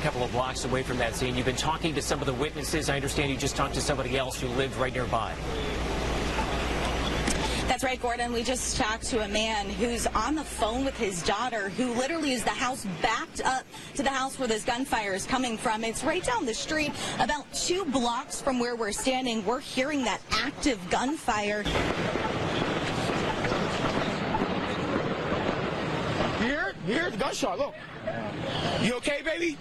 a couple of blocks away from that scene. You've been talking to some of the witnesses. I understand you just talked to somebody else who lived right nearby. That's right, Gordon. We just talked to a man who's on the phone with his daughter, who literally is the house backed up to the house where this gunfire is coming from. It's right down the street, about 2 blocks from where we're standing. We're hearing that active gunfire. Here's the gunshot, look. You okay, baby?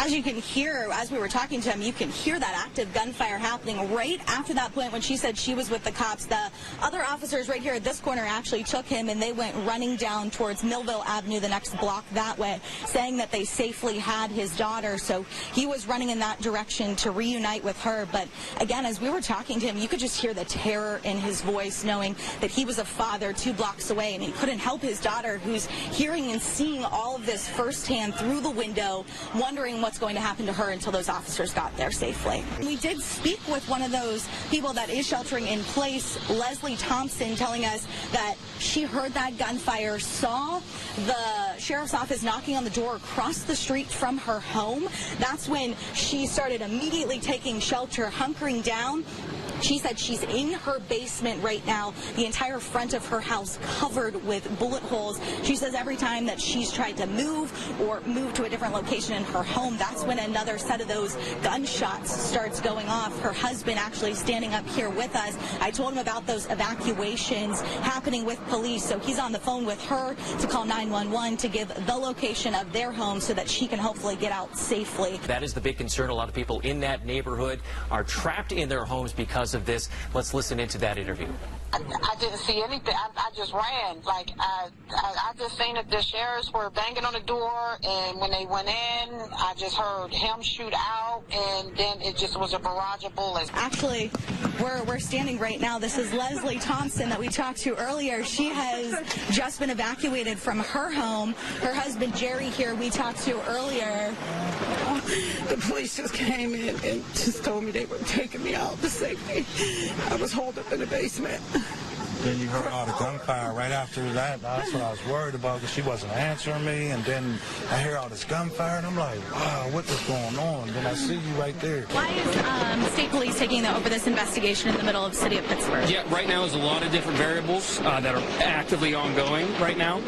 As you can hear, as we were talking to him, you can hear that active gunfire happening right after that point when she said she was with the cops. The other officers right here at this corner actually took him and they went running down towards Millville Avenue, the next block that way, saying that they safely had his daughter. So he was running in that direction to reunite with her. But again, as we were talking to him, you could just hear the terror in his voice, knowing that he was a father 2 blocks away and he couldn't help his daughter, who's hearing and seeing all of this firsthand through the window, wondering what's going to happen to her until those officers got there safely. We did speak with one of those people that is sheltering in place, Leslie Thompson, telling us that she heard that gunfire, saw the sheriff's office knocking on the door across the street from her home. That's when she started immediately taking shelter, hunkering down. She said she's in her basement right now, the entire front of her house covered with bullet holes. She says every time that she's tried to move or move to a different location in her home, that's when another set of those gunshots starts going off. Her husband actually standing up here with us. I told him about those evacuations happening with police, so he's on the phone with her to call 911 to give the location of their home so that she can hopefully get out safely. That is the big concern. A lot of people in that neighborhood are trapped in their homes because of this. Let's listen into that interview. I didn't see anything. I just ran. Like, I just seen that the sheriffs were banging on the door, and when they went in, I just heard him shoot out, and then it just was a barrage of bullets. Actually, we're standing right now. This is Leslie Thompson that we talked to earlier. She has just been evacuated from her home. Her husband, Jerry, here, we talked to earlier. The police just came in and just told me they were taking me out to safety. I was holed up in the basement. Then you heard all the gunfire right after that. That's what I was worried about, because she wasn't answering me. And then I hear all this gunfire, and I'm like, wow, what is going on? Then I see you right there. Why is state police taking over this investigation in the middle of the city of Pittsburgh? Yeah, right now there's a lot of different variables that are actively ongoing right now.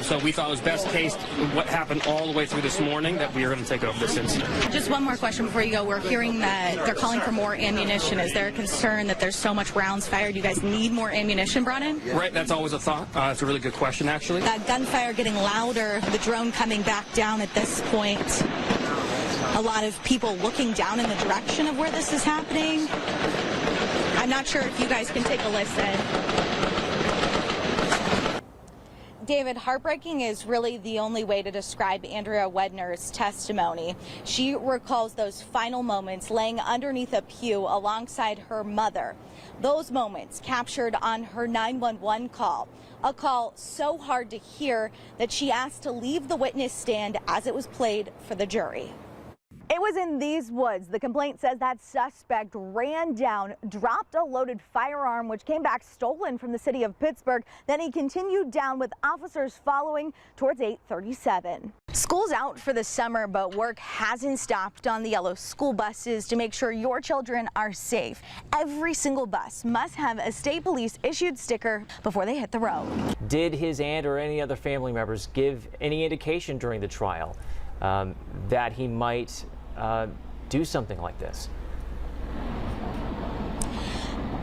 So we thought it was best case what happened all the way through this morning that we are going to take over this incident. Just one more question before you go. We're hearing that they're calling for more ammunition. Is there a concern that there's so much rounds fired? You guys need more ammunition brought in? Right, that's always a thought. It's a really good question, actually. That gunfire getting louder, the drone coming back down at this point. A lot of people looking down in the direction of where this is happening. I'm not sure if you guys can take a listen. David, heartbreaking is really the only way to describe Andrea Wedner's testimony. She recalls those final moments laying underneath a pew alongside her mother. Those moments captured on her 911 call, a call so hard to hear that she asked to leave the witness stand as it was played for the jury. It was in these woods. The complaint says that suspect ran down, dropped a loaded firearm, which came back stolen from the city of Pittsburgh. Then he continued down with officers following towards 8:37. School's out for the summer, but work hasn't stopped on the yellow school buses to make sure your children are safe. Every single bus must have a state police issued sticker before they hit the road. Did his aunt or any other family members give any indication during the trial that he might do something like this?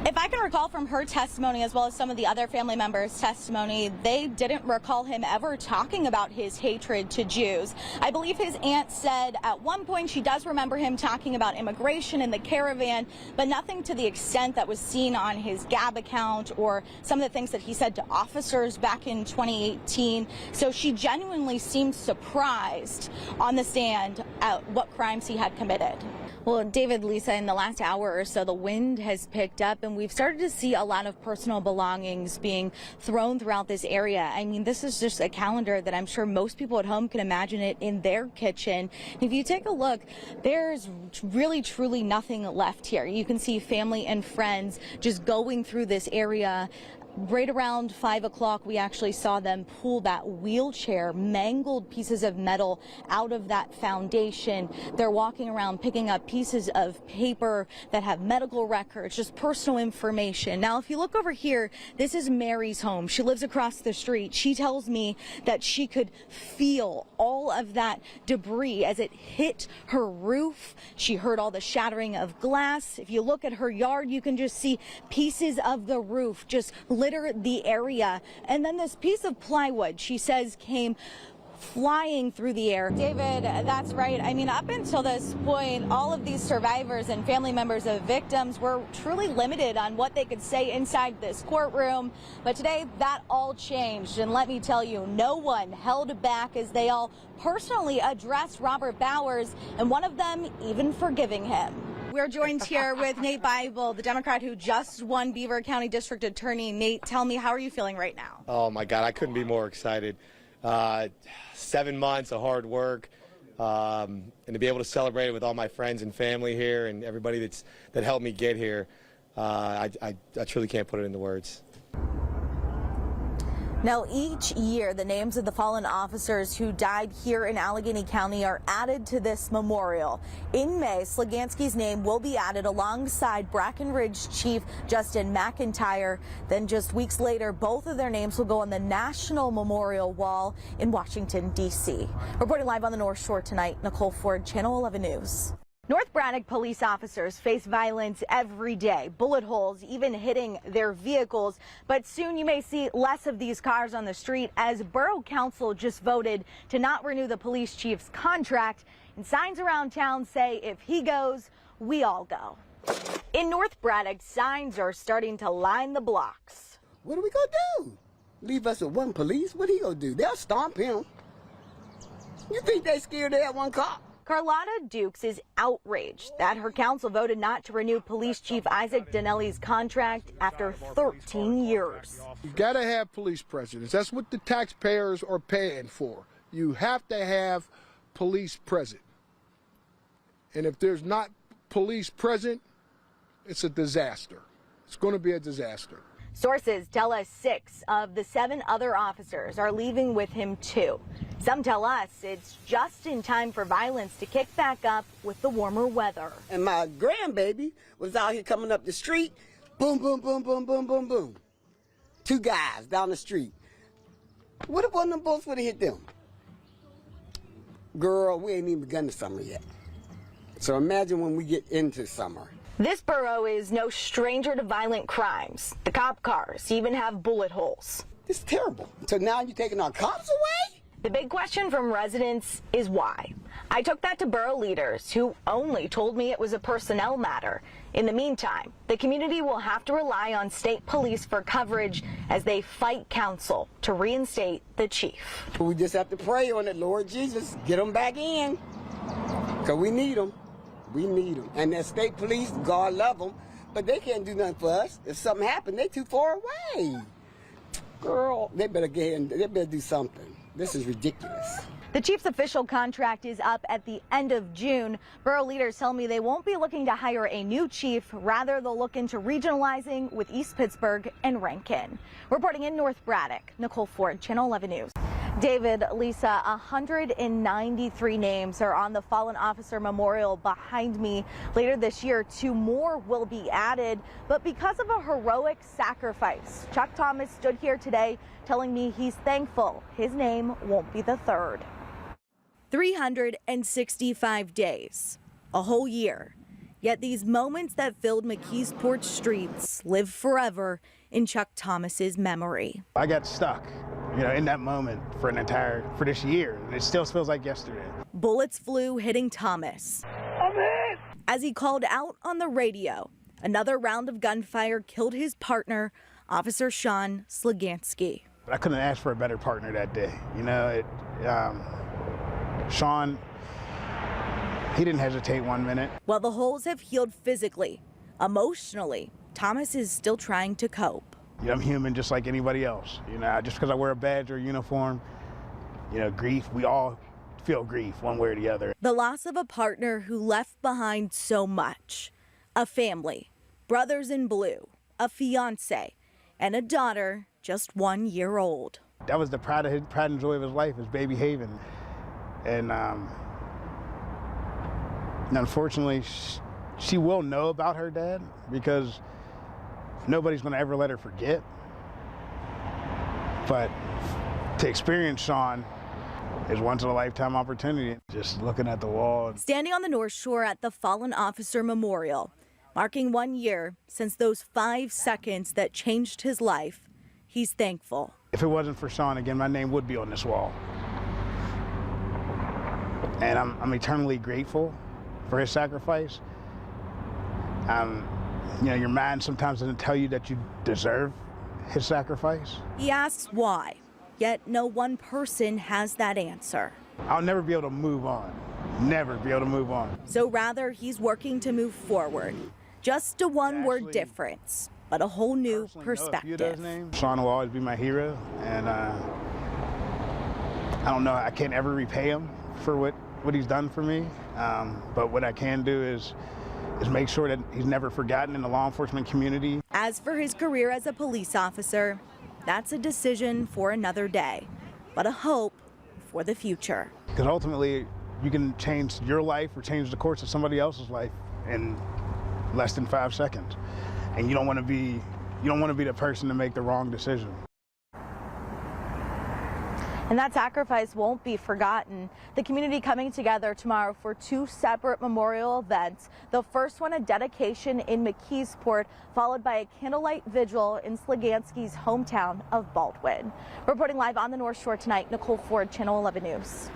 If I can recall from her testimony, as well as some of the other family members' testimony, they didn't recall him ever talking about his hatred to Jews. I believe his aunt said at one point she does remember him talking about immigration in the caravan, but nothing to the extent that was seen on his Gab account or some of the things that he said to officers back in 2018. So she genuinely seemed surprised on the stand at what crimes he had committed. Well, David, Lisa, in the last hour or so, the wind has picked up and we've started to see a lot of personal belongings being thrown throughout this area. I mean, this is just a calendar that I'm sure most people at home can imagine it in their kitchen. If you take a look, there's really, truly nothing left here. You can see family and friends just going through this area. Right around 5 o'clock, we actually saw them pull that wheelchair, mangled pieces of metal out of that foundation. They're walking around picking up pieces of paper that have medical records, just personal information. Now, if you look over here, this is Mary's home. She lives across the street. She tells me that she could feel all of that debris as it hit her roof. She heard all the shattering of glass. If you look at her yard, you can just see pieces of the roof just litter the area. And then this piece of plywood, she says, came flying through the air. David, that's right. I mean, up until this point, all of these survivors and family members of victims were truly limited on what they could say inside this courtroom. But today, that all changed. And let me tell you, no one held back as they all personally addressed Robert Bowers, and one of them even forgiving him. We're joined here with Nate Bible, the Democrat who just won Beaver County District Attorney. Nate, tell me, how are you feeling right now? Oh my God, I couldn't be more excited. 7 months of hard work, and to be able to celebrate it with all my friends and family here and everybody that helped me get here, I truly can't put it into words. Now, each year, the names of the fallen officers who died here in Allegheny County are added to this memorial. In May, Slegansky's name will be added alongside Brackenridge Chief Justin McIntyre. Then just weeks later, both of their names will go on the National Memorial Wall in Washington, D.C. Reporting live on the North Shore tonight, Nicole Ford, Channel 11 News. North Braddock police officers face violence every day, bullet holes even hitting their vehicles. But soon you may see less of these cars on the street as Borough Council just voted to not renew the police chief's contract. And signs around town say if he goes, we all go. In North Braddock, signs are starting to line the blocks. What are we gonna do? Leave us with one police? What he gonna do? They'll stomp him. You think they scared to have one cop? Carlotta Dukes is outraged that her council voted not to renew Police Chief Isaac Donnelly's contract after 13 years. You gotta have police presence. That's what the taxpayers are paying for. You have to have police present. And if there's not police present, it's a disaster. It's going to be a disaster. Sources tell us 6 of the 7 other officers are leaving with him too. Some tell us it's just in time for violence to kick back up with the warmer weather. And my grandbaby was out here coming up the street. Boom, boom, boom, boom, boom, boom, boom. 2 guys down the street. What if one of them bullets would have hit them? Girl, we ain't even begun the summer yet. So imagine when we get into summer. This borough is no stranger to violent crimes. The cop cars even have bullet holes. This is terrible. So now you're taking our cops away? The big question from residents is why. I took that to borough leaders who only told me it was a personnel matter. In the meantime, the community will have to rely on state police for coverage as they fight council to reinstate the chief. We just have to pray on it, Lord Jesus. Get them back in. Because we need them. We need them. And the state police, God love them, but they can't do nothing for us. If something happened, they too far away. Girl, they better get in, they better do something. This is ridiculous. The chief's official contract is up at the end of June. Borough leaders tell me they won't be looking to hire a new chief. Rather, they'll look into regionalizing with East Pittsburgh and Rankin. Reporting in North Braddock, Nicole Ford, Channel 11 News. David, Lisa, 193 names are on the fallen officer memorial behind me. Later this year, 2 more will be added. But because of a heroic sacrifice, Chuck Thomas stood here today telling me he's thankful his name won't be the 3rd. 365 days, a whole year. Yet these moments that filled McKeesport streets live forever in Chuck Thomas's memory. I got stuck, in that moment for this year. And it still feels like yesterday. Bullets flew hitting Thomas. I'm hit! As he called out on the radio, another round of gunfire killed his partner, Officer Sean Slegansky. I couldn't ask for a better partner that day. Sean, he didn't hesitate 1 minute. While the holes have healed physically, emotionally, Thomas is still trying to cope. I'm human just like anybody else. Just because I wear a badge or a uniform, grief, we all feel grief one way or the other. The loss of a partner who left behind so much. A family, brothers in blue, a fiance, and a daughter just 1 year old. That was the pride and joy of his life, his baby Haven. And unfortunately, she will know about her dad because nobody's going to ever let her forget. But to experience Sean is once in a lifetime opportunity. Just looking at the wall. Standing on the North Shore at the Fallen Officer Memorial, marking 1 year since those 5 seconds that changed his life, he's thankful. If it wasn't for Sean, again, my name would be on this wall. And I'm eternally grateful for his sacrifice. You know, your mind sometimes doesn't tell you that you deserve his sacrifice. He asks why, yet no one person has that answer. I'll never be able to move on. Never be able to move on. So rather, he's working to move forward. Just a one-word difference, but a whole new perspective. Sean will always be my hero, and I don't know, I can't ever repay him for what he's done for me, but what I can do is make sure that he's never forgotten in the law enforcement community. As for his career as a police officer, that's a decision for another day, but a hope for the future. Because ultimately, you can change your life or change the course of somebody else's life in less than 5 seconds, and you don't want to be the person to make the wrong decision. And that sacrifice won't be forgotten. The community coming together tomorrow for 2 separate memorial events. The first one, a dedication in McKeesport, followed by a candlelight vigil in Slegansky's hometown of Baldwin. Reporting live on the North Shore tonight, Nicole Ford, Channel 11 News.